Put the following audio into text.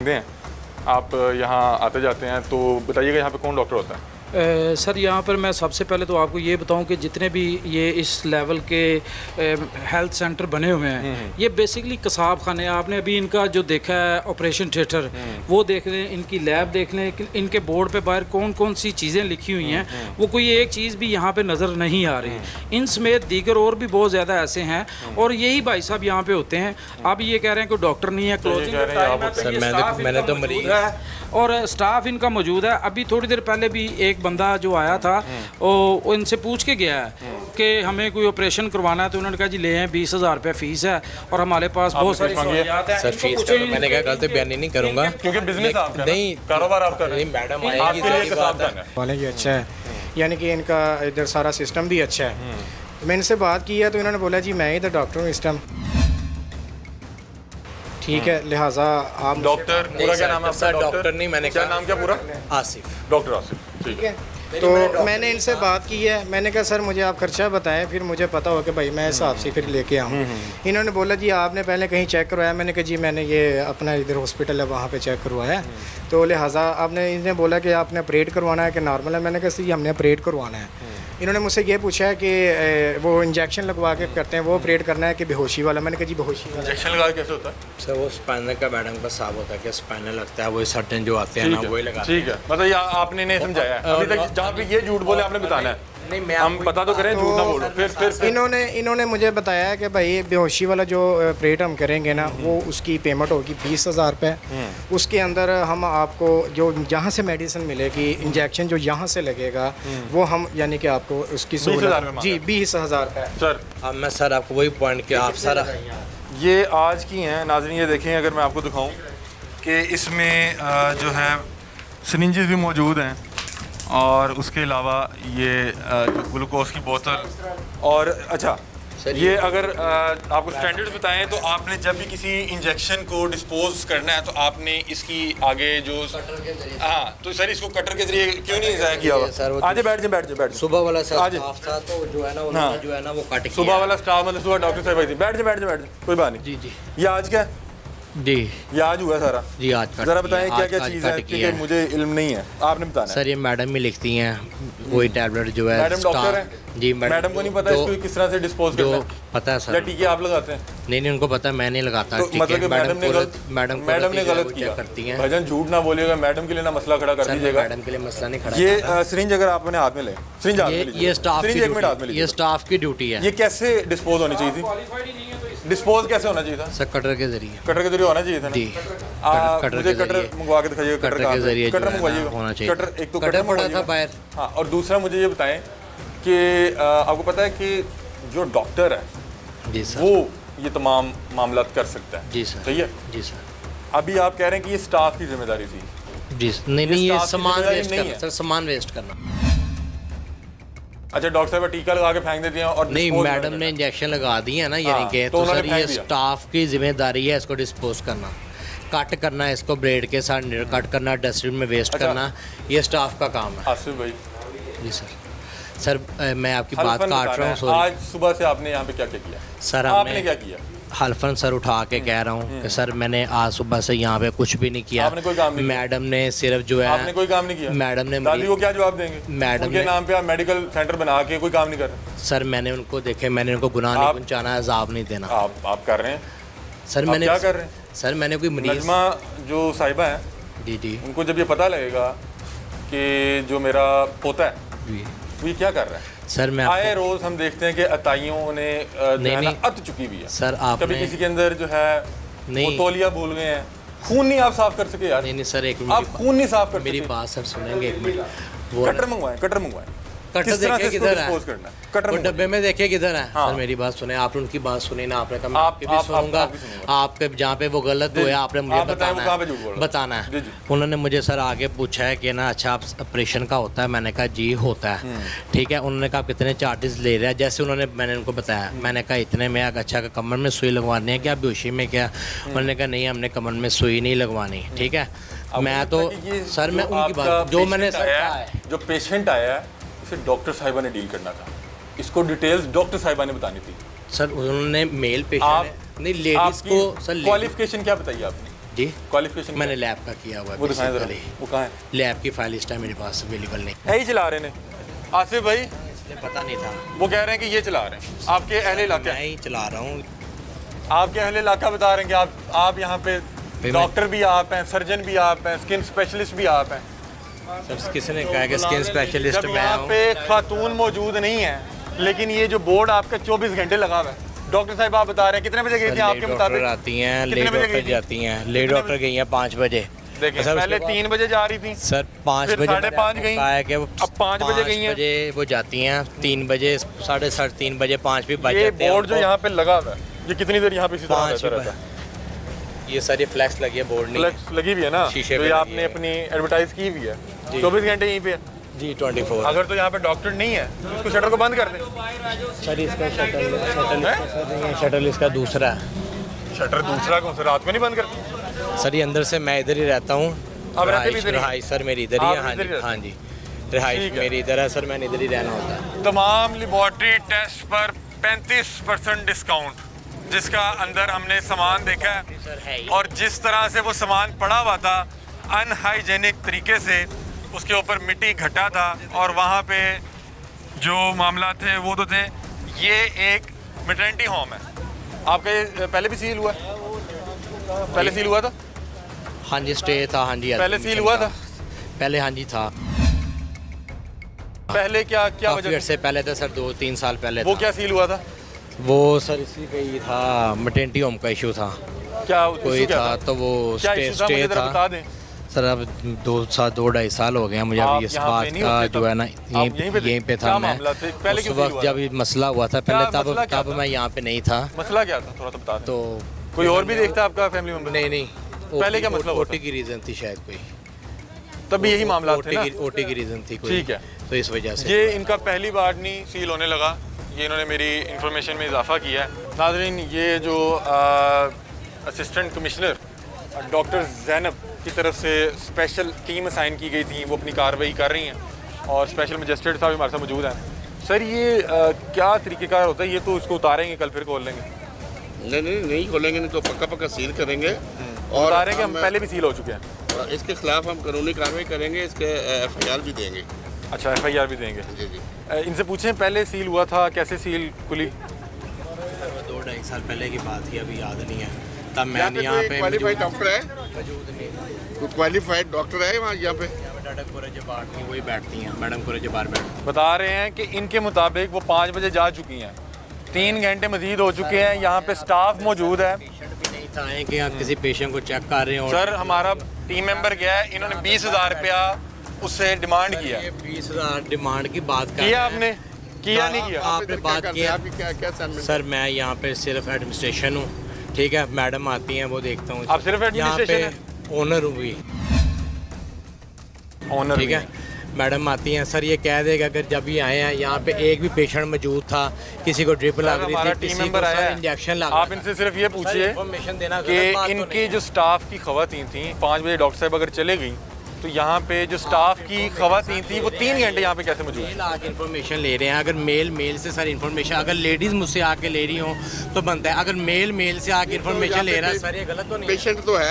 हैं। आप यहाँ आते जाते हैं तो बताइएगा यहाँ पे कौन डॉक्टर होता है? सर यहाँ पर मैं सबसे पहले तो आपको ये बताऊं कि जितने भी ये इस लेवल के हेल्थ सेंटर बने हुए हैं ये बेसिकली कसाब खाने। आपने अभी इनका जो देखा है ऑपरेशन थिएटर वो देख लें, इनकी लैब देख लें, इनके बोर्ड पे बाहर कौन कौन सी चीज़ें लिखी हुई हैं, वो कोई एक चीज़ भी यहाँ पे नज़र नहीं आ रही। इन समेत दीगर और भी बहुत ज़्यादा ऐसे हैं और यही भाई साहब यहाँ पे होते हैं। आप ये कह रहे हैं कि डॉक्टर नहीं है, क्लोजिंग का टाइम है, तो ये स्टाफ इनका मौजूद है और स्टाफ इनका मौजूद है। अभी थोड़ी देर पहले भी एक बंदा जो आया था वो इनसे पूछ के गया है कि हमें कोई ऑपरेशन करवाना है, तो उन्होंने कहा जी ले हैं 20,000 रुपये फीस है और हमारे पास बहुत सारी सहूलियात हैं। सर फीस का तो मैंने कहा गलत बयानी नहीं करूँगा क्योंकि बिजनेस आपका नहीं, कारोबार आपका नहीं, मैडम आपके आएगी लिए तो बात है। वाले भी अच्छा है, यानी कि इनका इधर सारा सिस्टम भी अच्छा है। मैंने इनसे बात की है तो इन्होंने बोला जी मैं इधर डॉक्टर हूँ इस टाइम, ठीक है, लिहाजा आप डॉक्टर पूरा क्या नाम है आपका? सर डॉक्टर नहीं, मैंने क्या नाम क्या पूरा? आसिफ। डॉक्टर आसिफ, ठीक है। तो मैंने इनसे बात की है, मैंने कहा सर मुझे आप खर्चा बताएं फिर मुझे पता हो कि भाई मैं हिसाब से फिर लेके आऊँ। इन्होंने बोला जी आपने पहले कहीं चेक करवाया? मैंने कहा जी मैंने ये अपना इधर हॉस्पिटल है वहाँ पे चेक करवाया है। तो लिहाजा आपने इन्हें बोला कि आपने ऑपरेट करवाना है कि नॉर्मल है? मैंने कहा सर हमने ऑपरेट करवाना है। इन्होंने मुझसे ये पूछा है कि वो इंजेक्शन लगवा के करते हैं वो ऑपरेट करना है कि बेहोशी वाला? मैंने कहा जी बेहोशी वाला। इंजेक्शन लगा कैसे होता है? सर वो स्पाइनल का मैडम का साहब होता है कि स्पाइनल लगता है, वही सर्टन जो आते हैं ना वही लगाते हैं। ठीक है, मतलब ये आपने नहीं समझाया है अभी तक, जहाँ पे ये झूठ बोले आपने बताना है। नहीं मैं हम पता तो करें, झूठ ना बोलो। फिर इन्होंने मुझे बताया कि भाई बेहोशी वाला जो ऑपरेट हम करेंगे ना वो उसकी पेमेंट होगी 20,000 रुपये। उसके अंदर हम आपको जो जहाँ से मेडिसिन मिलेगी, इंजेक्शन जो यहाँ से लगेगा वो हम यानी कि आपको उसकी 20,000 में जी 20,000 रुपये। सर अब मैं सर आपको वही पॉइंट किया आप सारा ये आज की हैं नाज़रीन, ये देखें अगर मैं आपको दिखाऊं कि इसमें जो है सिरिंजेस भी मौजूद हैं और उसके अलावा ये जो ग्लूकोज की बोतल और अच्छा ये अगर आपको स्टैंडर्ड्स बताएं तो आपने जब भी किसी इंजेक्शन को डिस्पोज करना है तो आपने इसकी आगे जो हाँ तो सर इसको कटर के जरिए क्यों नहीं ज़ाया किया हुआ? आगे बैठ जाए सुबह वाला सर आज स्टाफ था तो जो है ना हाँ। उन्होंने जो है ना वो काट किया। सुबह वाला स्टाफ मतलब सुबह डॉक्टर साहब आई थी। बैठ जाए कोई बात नहीं। जी जी ये आज क्या है? जी ये आज हुआ सारा? जी आज काट जरा किया, बताएं क्या क्या आज चीज़ काट है, किया क्योंकि मुझे इल्म नहीं है, आपने बताना है। सर ये मैडम ही लिखती हैं वही टैबलेट जो है मैडम डॉक्टर है? जी मैडम को नहीं पता इसको किस तरह से डिस्पोज करना जो है? पता है या सर टीके आप लगाते हैं? नहीं उनको पता है, मैं नहीं लगाता तो टीके। मतलब कि मैडम ने गलत किया करती हैं। भजन झूठ ना बोलिएगा, मैडम के लिए ना मसला खड़ा कर सर दीजिएगा। मैडम के लिए मसला नहीं खड़ा ये करता। सिरिंज अगर आप अपने हाथ में लें, सिरिंज हाथ में ये लीजिए, स्टाफ सिरिंज की एक मिनट हाथ में ड्यूटी, ये लीजिए। स्टाफ की ड्यूटी है। ये कैसे डिस्पोज होनी चाहिए थी? डिस्पोज कैसे होना चाहिए था? सर कटर के जरिए कटर के जरिए होना चाहिए था ना? जी कटर मुझे के कटर जरिए मंगवा के दिखाइएगा। कटर के जरिए कटर जो है ना मंगवाइएगा होना चाहिए। कटर एक तो कटर पड़ा था मंगवाइएगा। बाहर। हाँ और दूसरा मुझे ये बताएं कि आपको पता है कि जो डॉक्टर है जी सर वो ये तमाम मामला कर सकता है? जी सर सही है। जी सर अभी आप कह रहे हैं कि ये स्टाफ की जिम्मेदारी थी? जी नहीं ये स्टाफ की सामान जिम्मेदारी वेस्ट नहीं करना है। सर, सामान वेस्ट करना। अच्छा डॉक्टर साहब टीका लगा के फेंक देती हैं और नहीं dispose मैडम करने ने का। इंजेक्शन लगा दिए हैं ना यानी हाँ, कि तो तो उन्होंने सर फेंक ये दिया। स्टाफ की जिम्मेदारी है इसको डिस्पोज करना, कट करना, इसको ब्लेड के साथ कट करना, डस्टबिन में वेस्ट अच्छा। करना, ये स्टाफ का काम है। आसिफ भाई जी सर मैं आपकी बात हल्फन काट बता रहा हूँ हैं, सॉरी आज सुबह से आपने यहाँ पे क्या क्या किया? सर। आपने क्या किया? हल्फन सर उठा के कह रहा हूँ कि सर मैंने आज सुबह से यहाँ पे कुछ भी नहीं किया। आपने कोई काम नहीं किया? मैडम ने सिर्फ जो है आपने कोई काम नहीं किया? मैडम ने दादी को क्या जवाब देंगे? मैडम उनके ने- नाम पे आप मेडिकल सेंटर बना के कोई काम नहीं कर रहे? सर मैंने उनको देखे, मैंने उनको गुनाह नहीं आप- पहुँचाना, अजाब नहीं देना। आप कर रहे हैं? सर आप मैंने क्या कर रहे हैं? सर मैंने कोई मरीज नजमा जो साहिबा है जी जी उनको जब ये पता लगेगा कि जो मेरा पोता है जी वो ये क्या कर रहा है, सर मैं आए आपको रोज हम देखते हैं कि अताइयों ने जो नहीं, है ना नहीं। अत चुकी हुई है। सर कभी आपने किसी के अंदर जो है वो नहीं। तौलिया भूल गए हैं, खून नहीं आप साफ कर सके यार। नहीं सर एक आप मिनट खून नहीं साफ कर मेरी सके। बात सर सुनेंगे एक मिनट। वो कटर मंगवाएं, कटर मंगवाएं। कटर किस तरह से देखे इसको किधर है? dispose करना है? कटर वो मंगवाएं। डब्बे में देखे किधर है? हाँ। सर मेरी बात सुने, आपने उनकी बात सुनी ना, आपने कहा मैं आप- आपकी भी आप- सुनूंगा। आपकी सुनूंगा। आपके जहाँ पे वो गलत हुआ आपने मुझे आप बताएं वो बताना कहाँ पे झूठ बोल है, रहा है? बताना जी, है। जी। उन्होंने मुझे सर आगे पूछा है कि ना अच्छा आप ऑपरेशन का होता है, मैंने कहा जी होता है। ठीक है, उन्होंने कहा कितने चार्जेस ले रहे हैं, जैसे मैंने उनको बताया, मैंने कहा इतने में अच्छा कमर में सुई लगवानी है क्या, बेहोशी में क्या? उन्होंने कहा नहीं हमने कमर में सुई नहीं लगवानी। ठीक है, मैं तो सर मैं उनकी बात जो मैंने सर कहा है, जो पेशेंट आया है उसे डॉक्टर साहिबा ने डील करना था, इसको डिटेल्स डॉक्टर साहिबा ने बतानी थी। सर उन्होंने मेल आप पेशेंट नहीं लेडीज को सर क्वालिफिकेशन क्या बताइए आपने? जी क्वालिफिकेशन मैंने लैब का किया हुआ है वो दिखाएं जरा, basically। वो कहाँ है? लैब की फाइल इस टाइम मेरे पास अवेलेबल नहीं यही चला रहे ने आसिफ भाई, मुझे पता नहीं था। वो कह रहे हैं कि ये चला रहे हैं। आपके अहले इलाका, मैं ही चला रहा हूँ। आपके अहले इलाका बता रहे हैं कि आप यहाँ पे मैं- डॉक्टर भी आप हैं, सर्जन भी आप हैं, स्किन स्पेशलिस्ट भी आप हैं। सर किसने कहा कि स्किन स्पेशलिस्ट जब मैं यहाँ हूँ? पे खातून मौजूद नहीं है, लेकिन ये जो बोर्ड आपका 24 घंटे लगा हुआ है। डॉक्टर साहब आप बता रहे हैं कितने बजे गई थी ले आपके डॉक्टर मुताबिक? आती हैं, ले कितने बजे डॉक्टर गई थी? जाती हैं, ले कितने डॉक्टर गई हैं 5 बजे। देखें सर, पहले उसके बाद- 3 बजे जा रही थी, सर 5 फिर बजे 5:30 गई, कहा है कि वो अब 5 बजे गई हैं। बजे वो जाती हैं, 3 बजे 3:30 बजे 5 भी बज ये जाते हैं बोर्ड जो उनको। यहाँ पे लगा हुआ है, ये कितनी देर यहाँ पे इसी तरह 5 रहता रहता है? ये सर ये फ्लैक्स लगी है, बोर्ड नहीं है। फ्लेक्स लगी हुई है ना, शीशे तो पे ये लगी आपने है। अपनी एडवर्टाइज की हुई है, जी। 24 घंटे यहीं पे है। जी 24। अगर तो यहाँ पे डॉक्टर नहीं है तो इसको शटर को बंद कर दें। सर इसका शटल इसका दूसरा है। शटर दूसरा कौन सा, रात में नहीं बंद करते? सर ये अंदर से मैं इधर ही रहता हूँ। आप रहते भी इधर ही? रहाइश सर मेरी इधर ही आप है। हाँ इधर ही जी रहते? हाँ जी रहाइश ठीक है। मेरी इधर है सर, मैंने इधर ही रहना होता है। तमाम लेबॉर्ट्री टेस्ट पर 35% डिस्काउंट, जिसका अंदर हमने सामान देखा सर है है ही। और जिस तरह से वो सामान पड़ा हुआ था अनहाइजेनिक तरीके से, उसके ऊपर मिट्टी घटा था और वहाँ पे जो मामला थे वो तो थे। ये एक मैटरनिटी होम है आपका, ये पहले भी सील हुआ है? पहले सील हुआ था? हाँ जी स्टे था। हाँ जी पहले सील हुआ था? पहले हाँ जी था। पहले क्या क्या काफी वजह थी? अर्से पहले था सर, 2-3 साल पहले वो था। क्या सील हुआ था? वो सर इसी का ही था, मैटरनिटी होम का इशू था क्या कोई issue क्या था, तो वो क्या स्टे issue था मुझे जरा बता था। दें। सर अब 2-2.5 साल हो गए हैं मुझे आप अभी इस यहाँ पे बात नहीं का होते जो तब? है ना, आप यहीं पे थे? यहीं पे क्या था मैं मामला था? पहले उस क्यों सील वक्त हुआ जब ये मसला हुआ था। क्या पहले मसला क्या तब था? मैं यहाँ पे नहीं था। मसला क्या था, थोड़ा सा बता दें। तो कोई और भी देखता आपका फैमिली मेंबर? नहीं पहले क्या मसला हुआ ओटी की रीज़न थी शायद कोई। तब यही मामला थे ना? ओटी की रीज़न थी कोई। ठीक है। तो इस वजह से ये इनका पहली बार नहीं सील होने लगा, ये इन्होंने मेरी इंफॉर्मेशन में इजाफा किया है। नाज़रीन, ये जो असिस्टेंट कमिश्नर डॉक्टर ज़ैनब की तरफ से स्पेशल टीम असाइन की गई थी, वो अपनी कार्रवाई कर रही हैं और स्पेशल मजिस्ट्रेट साहब हमारे साथ मौजूद हैं। सर ये क्या तरीक़ेकार होता है? ये तो इसको उतारेंगे कल फिर खोल लेंगे? नहीं खोलेंगे, नहीं तो पक्का पक्का सील करेंगे और उतारेंगे कि हम पहले भी सील हो चुके हैं? इसके खिलाफ हम कानूनी कार्रवाई करेंगे, इसके एफआईआर भी देंगे। अच्छा, FIR भी देंगे? जी जी। इनसे पूछें पहले सील हुआ था, कैसे सील खुली? 2-2.5 साल पहले की बात थी, अभी याद नहीं है। तब यहाँ मैंने पे यहाँ कोई पे क्वालिफाइड डॉक्टर है, मौजूद नहीं। कोई क्वालिफाइड डॉक्टर है वहाँ यहाँ पे? मैडम कुरजबार थी, वही बैठती हैं। मैडम कुरजबार बैठती बता रहे हैं कि इनके मुताबिक वो 5 बजे जा चुकी हैं, 3 घंटे मजीद हो चुके हैं, यहाँ पे स्टाफ मौजूद है। पेशेंट भी नहीं था कि आप किसी पेशेंट को चेक कर रहे हो। सर हमारा टीम मेंबर गया है, इन्होंने 20,000 रुपया उससे डिमांड किया। ये 20,000 डिमांड की बात कर किया रहे हैं। आपने? किया नहीं किया? आपने इधर क्या बात करते हैं? किया? आपकी क्या assignment? सर मैं यहाँ पे सिर्फ एडमिनिस्ट्रेशन हूँ, ठीक है। मैडम आती हैं, वो देखता हूँ। आप सिर्फ administration यहाँ पे ओनर हूँ भी, ऑनर ठीक है। मैडम आती हैं, सर ये कह देगा अगर जब ये आए हैं यहाँ पे एक भी पेशेंट मौजूद था, किसी को ड्रिप लग रही हमारा थी, टीम किसी मेंबर को आया सर है, इंजेक्शन लग आप इनसे सिर्फ ये पूछिए इन्फॉर्मेशन देना कि गलत बात तो इनकी नहीं जो स्टाफ की खवातीन थी, 5 बजे डॉक्टर साहब अगर चले गई तो यहाँ पे जो स्टाफ की खवातीन थी वो 3 घंटे यहाँ पे कैसे मौजूद? मेल आके इन्फॉर्मेशन ले रहे हैं। अगर मेल से सर इन्फॉर्मेशन, अगर लेडीज़ मुझसे आके ले रही हो तो बनता है। अगर मेल से आके इन्फॉर्मेशन ले रहा है, सर ये गलत तो नहीं है? पेशेंट तो है।